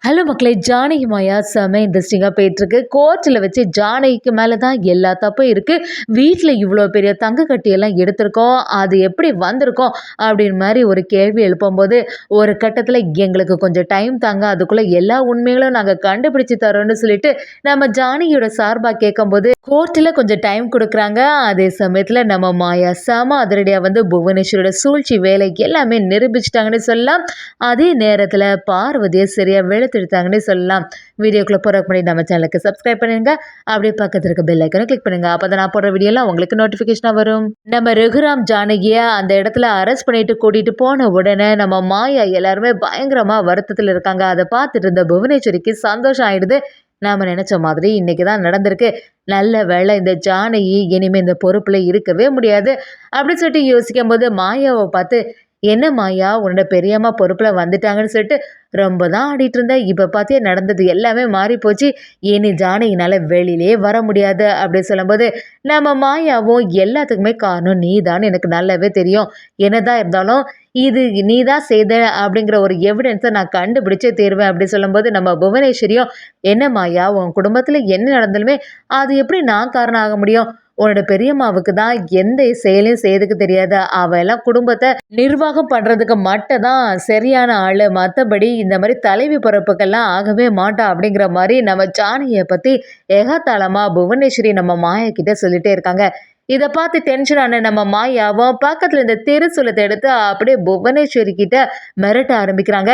Hello மக்களே! ஜானகி மாயா செம்ம இன்ட்ரெஸ்டிங்கா போயிட்டுருக்கு. கோர்ட்ல வச்சு ஜானகிக்கு மேல தான் எல்லா தப்பும் இருக்கு. வீட்ல இவ்ளோ பெரிய தங்க கட்டியெல்லாம் எடுத்திருக்கோம். அது எப்படி வந்திருக்கும்? அப்படின்னு மாரி ஒரு கேள்வி எழுப்பும்போது, ஒரு கட்டத்தில எங்களுக்கு கொஞ்சம் டைம் தாங்க. அதுக்குள்ள எல்லா உண்மைகளும் நாங்க கண்டுபிடிச்சு தரோம்ன்னு சொல்லிட்டு, நம்ம ஜானகியோட சார்பா கேட்கும்போது, கோர்ட்ல கொஞ்சம் டைம் குடுக்குறாங்க. அதே சமயத்தில நம்ம மாயா செம அதிரடியா வந்து புவனேஸ்வரியோட சூழ்ச்சி வேலை எல்லாமே நிரூபிச்சுட்டாங்கன்னு சொல்லலாம். அதே நேரத்தில பார்வதிய சரியா வெளுத்தெடுத்தாங்கன்னே சொல்லலாம். வீடியோக்குள்ள போறதுக்கு முன்னாடி நம்ம சேனலுக்கு சப்ஸ்கிரைப் பண்ணிருங்க. அப்படியே பக்கத்துல இருக்க பெல் ஐக்கான கிளிக் பண்ணுங்க. அப்பதான் நான் போடுற வீடியோலாம் உங்களுக்கு நோட்டிஃபிகேஷனா வரும். நம்ம ரகுராம் ஜானகிய அந்த இடத்துல அரெஸ்ட் பண்ணிட்டு கூட்டிட்டு போன உடனே நம்ம மாயா எல்லாருமே பயங்கரமா வருத்தத்துல இருக்காங்க. அதை பார்த்துட்டு இருந்த புவனேஸ்வரிக்கு சந்தோஷம் ஆயிடுது. நாம நினைச்ச மாதிரி இன்னைக்கு தான் நடந்திருக்கு. நல்ல வேளை இந்த ஜானகி இனிமே இந்த பொறுப்புல இருக்கவே முடியாது அப்படின்னு சொல்லிட்டு யோசிக்கும் போது மாயாவை பார்த்து, என்ன மாயா உன்னோட பெரியம்மா பொறுப்புல வந்துட்டாங்கன்னு சொல்லிட்டு ரொம்ப தான் ஆடிட்டு இருந்தேன். இப்ப பார்த்தியா நடந்தது எல்லாமே மாறி போச்சு. இனி ஜானகினால வெளியிலே வர முடியாது அப்படின்னு சொல்லும்போது, நம்ம மாயாவும் எல்லாத்துக்குமே காரணம் நீதான் எனக்கு நல்லாவே தெரியும். என்னதான் இருந்தாலும் இது நீ தான் செய்த அப்படிங்கிற ஒரு எவிடன்ஸை நான் கண்டுபிடிச்சே தீருவேன் அப்படி சொல்லும்போது, நம்ம புவனேஸ்வரியும் என்ன மாயா உன் குடும்பத்துல என்ன நடந்தாலுமே அது எப்படி நான் காரணம் ஆக முடியும்? உன்னோட பெரியம்மாவுக்கு தான் எந்த செயலையும் செய்யறதுக்கு தெரியாது. அவ எல்லாம் குடும்பத்தை நிர்வாகம் பண்றதுக்கு மட்டும் தான் சரியான ஆளு. மற்றபடி இந்த மாதிரி தலைவி பொறுப்புக்கெல்லாம் ஆகவே மாட்டா அப்படிங்கிற மாதிரி நம்ம ஜானகியை பத்தி எகாத்தாளமா புவனேஸ்வரி நம்ம மாயா கிட்ட சொல்லிட்டே இருக்காங்க. இதை பார்த்து டென்ஷன் ஆன நம்ம மாயாவும் பக்கத்துல இந்த திருசூலத்தை எடுத்து அப்படியே புவனேஸ்வரி கிட்ட மிரட்ட ஆரம்பிக்கிறாங்க.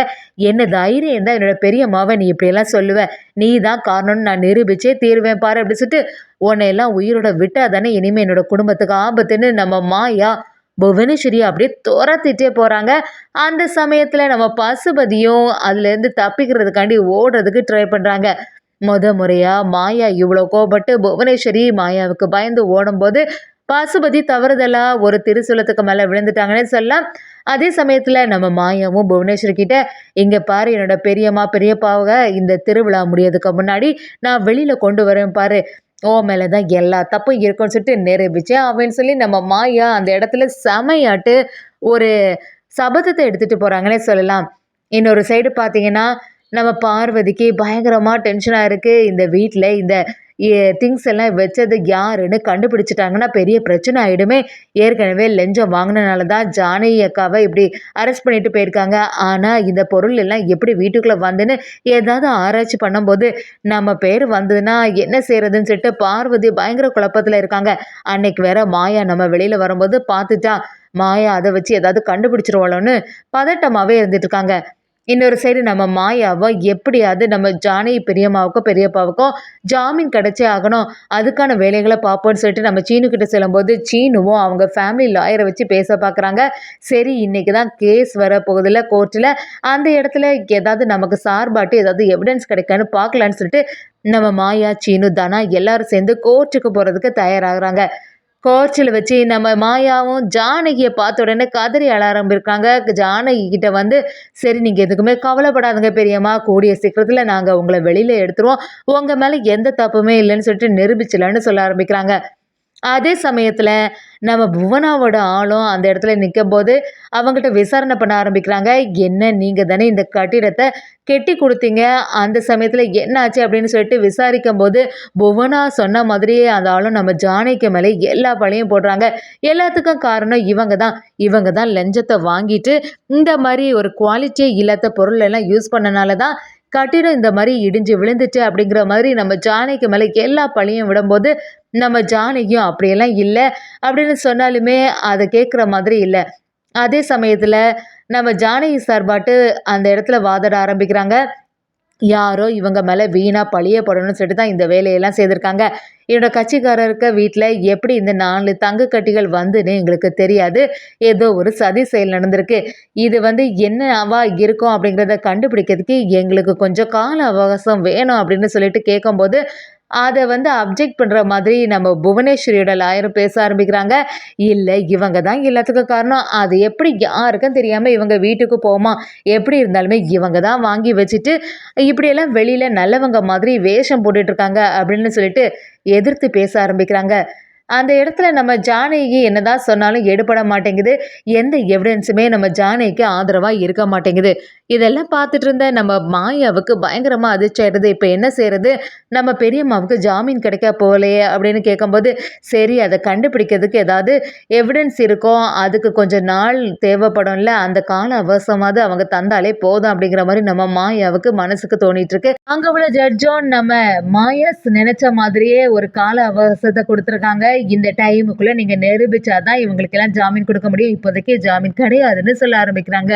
என்ன தைரியம் தான் என்னோட பெரியம்மாவை நீ இப்படியெல்லாம் சொல்லுவ? நீ தான் காரணம்னு நான் நிரூபிச்சே தீருவேன் பாரு அப்படி சொல்லிட்டு உன்னை எல்லாம் உயிரோட விட்டா தானே இனிமே என்னோட குடும்பத்துக்கு ஆபத்துன்னு நம்ம மாயா புவனேஸ்வரி அப்படியே துரத்திட்டே போறாங்க. அந்த சமயத்துல நம்ம பசுபதியும் அதுல இருந்து தப்பிக்கிறதுக்காண்டி ஓடுறதுக்கு ட்ரை பண்றாங்க. முறையா மாயா இவ்வளோ கோபப்பட்டு புவனேஸ்வரி மாயாவுக்கு பயந்து ஓடும்போது பசுபதி தவறுதலா ஒரு திருசூலத்துக்கு மேல விழுந்துட்டாங்கன்னே சொல்லலாம். அதே சமயத்துல நம்ம மாயாவும் புவனேஸ்வரி கிட்ட, இங்க பாரு என்னோட பெரியம்மா பெரியப்பாவை இந்த திருவிழா முடியறதுக்கு முன்னாடி நான் வெளியில கொண்டு வரேன் பாரு. ஓ மேலதான் எல்லா தப்பும் இருக்கும்னு சொல்லிட்டு நிரூபிச்சு அவன்னு சொல்லி நம்ம மாயா அந்த இடத்துல செமையாட்டு ஒரு சபதத்தை எடுத்துட்டு போறாங்கன்னே சொல்லலாம். இன்னொரு சைடு பார்த்தீங்கன்னா, நம்ம பார்வதிக்கு பயங்கரமா டென்ஷனா இருக்கு. இந்த வீட்ல இந்த திங்ஸ் எல்லாம் வச்சது யாருன்னு கண்டுபிடிச்சிட்டாங்கன்னா பெரிய பிரச்சனை ஆயிடுமே. ஏற்கனவே லஞ்சம் வாங்கினனால தான் ஜானகி அக்காவை இப்படி அரெஸ்ட் பண்ணிட்டு போயிருக்காங்க. ஆனா இந்த பொருள் எல்லாம் எப்படி வீட்டுக்குள்ள வந்துன்னு ஏதாவது ஆராய்ச்சி பண்ணும்போது நம்ம பேர் வந்ததுன்னா என்ன செய்யறதுன்னு சொல்லிட்டு பார்வதி பயங்கர குழப்பத்துல இருக்காங்க. அன்னைக்கு வேற மாயா நம்ம வெளியில வரும்போது பார்த்துட்டா. மாயா அதை வச்சு ஏதாவது கண்டுபிடிச்சிருவாளோன்னு பதட்டமாவே இருந்துட்டு இருக்காங்க. இன்னொரு சைடு நம்ம மாயாவை எப்படியாவது நம்ம ஜானகி பெரியம்மாவுக்கும் பெரியப்பாவுக்கும் ஜாமீன் கிடைச்சே ஆகணும். அதுக்கான வேலைகளை பார்ப்போம்னு சொல்லிட்டு நம்ம சீனுக்கிட்ட சொல்லும்போது சீனுவும் அவங்க ஃபேமிலி லாயரை வச்சு பேச பார்க்குறாங்க. சரி இன்னைக்கு தான் கேஸ் வர போகுதுல கோர்ட்டில், அந்த இடத்துல ஏதாவது நமக்கு சார்பாட்டு ஏதாவது எவிடன்ஸ் கிடைக்கான்னு பார்க்கலான்னு சொல்லிட்டு நம்ம மாயா சீனு தானா எல்லாரும் சேர்ந்து கோர்ட்டுக்கு போகிறதுக்கு தயாராகிறாங்க. கோர்ச்சில் வச்சு நம்ம மாயாவும் ஜானகியை பார்த்த உடனே கதறி அழ ஆரம்பிருக்காங்க. ஜானகி கிட்ட வந்து, சரி நீங்கள் எதுக்குமே கவலைப்படாதுங்க பெரியம்மா, கூடிய சீக்கிரத்தில் நாங்கள் உங்களை வெளியில் எடுத்துருவோம், உங்கள் மேலே எந்த தப்புமே இல்லைன்னு சொல்லிட்டு நிரூபிச்சலன்னு சொல்ல ஆரம்பிக்கிறாங்க. அதே சமயத்தில் நம்ம புவனாவோட ஆளும் அந்த இடத்துல நிற்கும்போது அவங்ககிட்ட விசாரணை பண்ண ஆரம்பிக்கிறாங்க. என்ன நீங்கள் தானே இந்த கட்டிடத்தை கெட்டி கொடுத்தீங்க, அந்த சமயத்தில் என்ன ஆச்சு அப்படின்னு சொல்லிட்டு விசாரிக்கும் போது புவனா சொன்ன மாதிரியே அந்த ஆளும் நம்ம ஜானகிக்கு மேலே எல்லா பழியும் போடுறாங்க. எல்லாத்துக்கும் காரணம் இவங்க தான் லஞ்சத்தை வாங்கிட்டு இந்த மாதிரி ஒரு குவாலிட்டியே இல்லாத பொருள் எல்லாம் யூஸ் பண்ணனால தான் கட்டிடம் இந்த மாதிரி இடிஞ்சு விழுந்துச்சு அப்படிங்கிற மாதிரி நம்ம ஜானகிக்கு மேலே எல்லா பழியும் விடும்போது நம்ம ஜானகியும் அப்படியெல்லாம் இல்லை அப்படின்னு சொன்னாலுமே அதை கேட்குற மாதிரி இல்லை. அதே சமயத்தில் நம்ம ஜானகி சார்பாட்டு அந்த இடத்துல வாதாட ஆரம்பிக்கிறாங்க. யாரோ இவங்க மேலே வீணாக பழியப்படணும்னு சொல்லிட்டு தான் இந்த வேலையெல்லாம் செய்திருக்காங்க. என்னோட கட்சிக்காரருக்கு வீட்டில் எப்படி இந்த 4 தங்க கட்டிகள் வந்துன்னு எங்களுக்கு தெரியாது. ஏதோ ஒரு சதி செயல் நடந்திருக்கு. இது வந்து என்னவா இருக்கும் அப்படிங்கிறத கண்டுபிடிக்கிறதுக்கு எங்களுக்கு கொஞ்சம் கால அவகாசம் வேணும் அப்படின்னு சொல்லிட்டு கேட்கும்போது அதை வந்து அப்ஜெக்ட் பண்ணுற மாதிரி நம்ம புவனேஸ்வரியோட லாயரும் பேச ஆரம்பிக்கிறாங்க. இல்லை இவங்க தான் எல்லாத்துக்கும் காரணம். அது எப்படி யாருக்கும் தெரியாமல் இவங்க வீட்டுக்கு போமா, எப்படி இருந்தாலுமே இவங்க தான் வாங்கி வச்சுட்டு இப்படியெல்லாம் வெளியில் நல்லவங்க மாதிரி வேஷம் போட்டுட்ருக்காங்க அப்படின்னு சொல்லிட்டு எதிர்த்து பேச ஆரம்பிக்கிறாங்க. அந்த இடத்துல நம்ம ஜானகி என்னதான் சொன்னாலும் எடுபட மாட்டேங்குது. எந்த எவிடன்ஸுமே நம்ம ஜானகிக்கு ஆதரவா இருக்க மாட்டேங்குது. இதெல்லாம் பார்த்துட்டு இருந்த நம்ம மாயாவுக்கு பயங்கரமா அதிர்ச்சி ஆயிடுது. இப்ப என்ன செய்றது? நம்ம பெரியம்மாவுக்கு ஜாமீன் கிடைக்க போகலையே அப்படின்னு கேட்கும்போது, சரி அத கண்டுபிடிக்கிறதுக்கு ஏதாவது எவிடன்ஸ் இருக்கும். அதுக்கு கொஞ்சம் நாள் தேவைப்படும்ல. அந்த கால அவகாசமாவது அவங்க தந்தாலே போதும் அப்படிங்கிற மாரி நம்ம மாயாவுக்கு மனசுக்கு தோணிட்டு இருக்கு. அங்க உள்ள ஜட்ஜும் நம்ம மாயா நினைச்ச மாதிரியே ஒரு கால அவகாசத்த குடுத்துருக்காங்க. இந்த டைமுக்குள்ள நீங்க நிரூபிச்சா தான் இவங்களுக்கெல்லாம் ஜாமீன் குடுக்க முடியும். இப்போதைக்கு ஜாமீன் கிடையாதுன்னு சொல்ல ஆரம்பிக்கிறாங்க.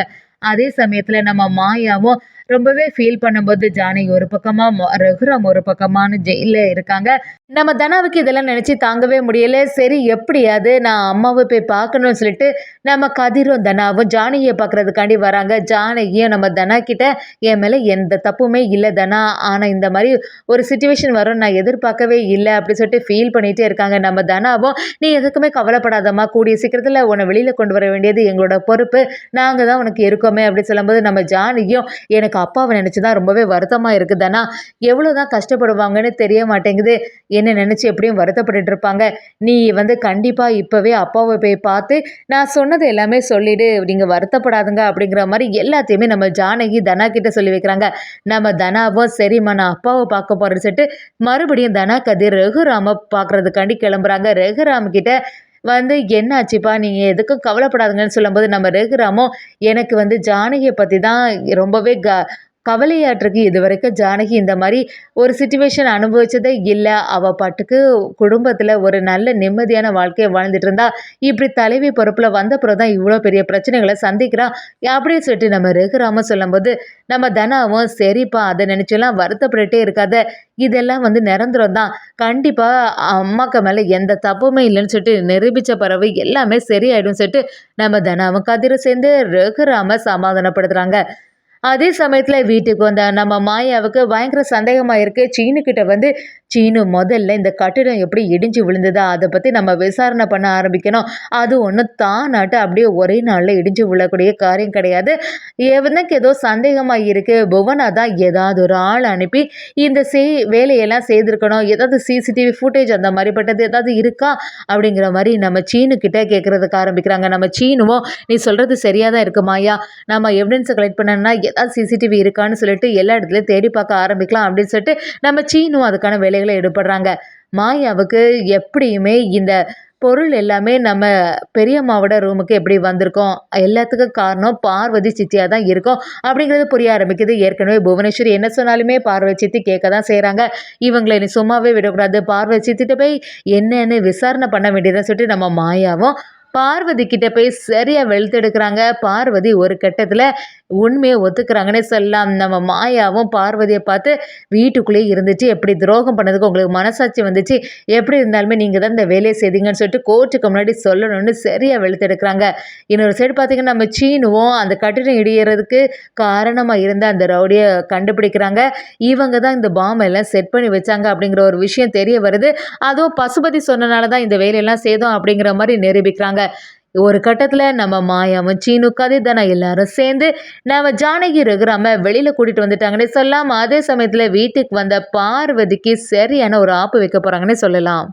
அதே சமயத்துல நம்ம மாயாவும் ரொம்பவே ஃபீல் பண்ணும்போது ஜானகி ஒரு பக்கமா, ரகுராம் ஒரு பக்கமான்னு ஜெயில்ல இருக்காங்க. நம்ம தனாவுக்கு இதெல்லாம் நினைச்சு தாங்கவே முடியல. சரி எப்படியாவது நான் அம்மாவை போய் பார்க்கணும்னு சொல்லிட்டு நம்ம கதிரும் தனாவும் ஜானகியை பார்க்கறதுக்காண்டி வராங்க. ஜானகியும் நம்ம தனா கிட்ட என் மேல எந்த தப்புமே இல்லை தனா, ஆனா இந்த மாதிரி ஒரு சுச்சுவேஷன் வரும் நான் எதிர்பார்க்கவே இல்லை அப்படி சொல்லிட்டு ஃபீல் பண்ணிட்டே இருக்காங்க. நம்ம தனாவும் நீ எதுக்குமே கவலைப்படாதம்மா, கூடிய சீக்கிரத்தில் உன்னை வெளியில கொண்டு வர வேண்டியது எங்களோட பொறுப்பு, நாங்க தான் உனக்கு இருக்கோமே அப்படி சொல்லும்போது நம்ம ஜானகியும் எனக்கு அப்பாவை நினைச்சு தான் ரொம்பவே வருத்தமா இருக்குது தானா, எவ்வளவுதான் கஷ்டப்படுவாங்கன்னு தெரிய மாட்டேங்குது, என்ன நினைச்சு எப்படியும் வருத்தப்பட்டுட்டு இருப்பாங்க, நீ கண்டிப்பா இப்பவே அப்பாவை போய் பார்த்து நான் சொன்னது எல்லாமே சொல்லிடு, நீங்க வருத்தப்படாதுங்க அப்படிங்கிற மாதிரி எல்லாத்தையுமே நம்ம ஜானகி தனா கிட்ட சொல்லி வைக்கிறாங்க. நம்ம தனாவும் சரிம்மா நான் அப்பாவை பார்க்க போறேன்னு சொல்லிட்டு மறுபடியும் தனா கதிர் ரகுராம பார்க்கறதுக்காண்டி கிளம்புறாங்க. ரகுராம் கிட்ட என்னாச்சுப்பா நீங்க எதுக்கும் கவலைப்படாதுங்கன்னு சொல்லும்போது நம்ம ரகுராமும் எனக்கு ஜானகியை பத்தி தான் ரொம்பவே கவலையாட்டிருக்கு. இதுவரைக்கும் ஜானகி இந்த மாதிரி ஒரு சிச்சுவேஷன் அனுபவிச்சதே இல்லை. அவ பாட்டுக்கு குடும்பத்தில் ஒரு நல்ல நிம்மதியான வாழ்க்கையை வாழ்ந்துட்டு இருந்தா, இப்படி தலைவி பொறுப்பில் வந்த பிறகு தான் இவ்வளோ பெரிய பிரச்சனைகளை சந்திக்கிறா அப்படின்னு சொல்லிட்டு நம்ம ரகுராம சொல்லும்போது நம்ம தனாவும் சரிப்பா அதை நினச்செல்லாம் வருத்தப்பட்டுட்டே இருக்காத, இதெல்லாம் நிரந்தரம் தான், கண்டிப்பாக அம்மாக்கு மேலே எந்த தப்புமே இல்லைன்னு சொல்லிட்டு நிரூபித்த பிறகு எல்லாமே சரியாயிடும் சொல்லிட்டு நம்ம தனாவும் கதிரை சேர்ந்து ரகுராம சமாதானப்படுத்துகிறாங்க. அதே சமயத்துல வீட்டுக்கு வந்த நம்ம மாயாவுக்கு பயங்கர சந்தேகமா இருக்கு. சீனுக்கிட்ட சீனு முதல்ல இந்த கட்டிடம் எப்படி இடிஞ்சு விழுந்ததா அதை பத்தி நம்ம விசாரணை பண்ண ஆரம்பிக்கணும். அது ஒன்றும் தானாட்டு அப்படியே ஒரே நாள்ல இடிஞ்சு விழக்கூடிய காரியம் கிடையாது. எனக்கு ஏதோ சந்தேகமா இருக்கு, புவனா தான் ஏதாவது ஒரு ஆள் அனுப்பி இந்த வேலையெல்லாம் செய்திருக்கணும். ஏதாவது சிசிடிவி ஃபுட்டேஜ் அந்த மாதிரிப்பட்டது ஏதாவது இருக்கா அப்படிங்கிற மாதிரி நம்ம சீனு கிட்ட கேட்கறதுக்கு ஆரம்பிக்கிறாங்க. நம்ம சீனுவும் நீ சொல்றது சரியா தான் இருக்கு மாயா, நம்ம எவிடன்ஸை கலெக்ட் பண்ணோம்னா ஏதாவது சிசிடிவி இருக்கான்னு சொல்லிட்டு எல்லா இடத்துலையும் தேடி பார்க்க ஆரம்பிக்கலாம் அப்படின்னு சொல்லிட்டு நம்ம சீனும் அதுக்கான வேலைகளை ஈடுபடுறாங்க. மாயாவுக்கு எப்படியுமே இந்த பொருள் எல்லாமே நம்ம பெரியம்மாவோட ரூமுக்கு எப்படி வந்திருக்கோம், எல்லாத்துக்கும் காரணம் பார்வதி சித்தியாக தான் இருக்கும் அப்படிங்கிறது புரிய ஆரம்பிக்குது. ஏற்கனவே புவனேஸ்வரி என்ன சொன்னாலுமே பார்வதி சித்தி கேட்க தான் செய்கிறாங்க. இவங்களை நீ சும்மாவே விடக்கூடாது, பார்வதி சித்திட்ட போய் என்னன்னு விசாரணை பண்ண வேண்டியதை சொல்லிட்டு நம்ம மாயாவும் பார்வதி கிட்ட போய் சரியா வெளுத்தெடுக்கிறாங்க. பார்வதி ஒரு கட்டத்தில் உண்மையை ஒத்துக்கிறாங்கன்னே சொல்லலாம். நம்ம மாயாவும் பார்வதியை பார்த்து வீட்டுக்குள்ளேயே இருந்துச்சு எப்படி துரோகம் பண்ணதுக்கு உங்களுக்கு மனசாட்சி வந்துச்சு, எப்படி இருந்தாலுமே நீங்கள் தான் இந்த வேலையை செய்தீங்கன்னு சொல்லிட்டு கோர்ட்டுக்கு முன்னாடி சொல்லணும்னு சரியாக வெளுத்தெடுக்கிறாங்க. இன்னொரு சைடு பார்த்தீங்கன்னா நம்ம சீனுவும் அந்த கட்டிடம் இடியறதுக்கு காரணமாக இருந்த அந்த ரவுடியை கண்டுபிடிக்கிறாங்க. இவங்க தான் இந்த பாம்பை எல்லாம் செட் பண்ணி வச்சாங்க அப்படிங்கிற ஒரு விஷயம் தெரிய வருது. அதுவும் பசுபதி சொன்னனால தான் இந்த வேலையெல்லாம் செய்தோம் அப்படிங்கிற மாதிரி நிரூபிக்கிறாங்க. ஒரு கட்டத்தில் நம்ம மாயாவும் சீனு கதிதானா எல்லாரும் சேர்ந்து நம்ம ஜானகி ரகுராம வெளியில் கூட்டிகிட்டு வந்துட்டாங்கன்னே சொல்லலாம். அதே சமயத்தில் வீட்டுக்கு வந்த பார்வதிக்கு சரியான ஒரு ஆப்பு வைக்க போகிறாங்கன்னே சொல்லலாம்.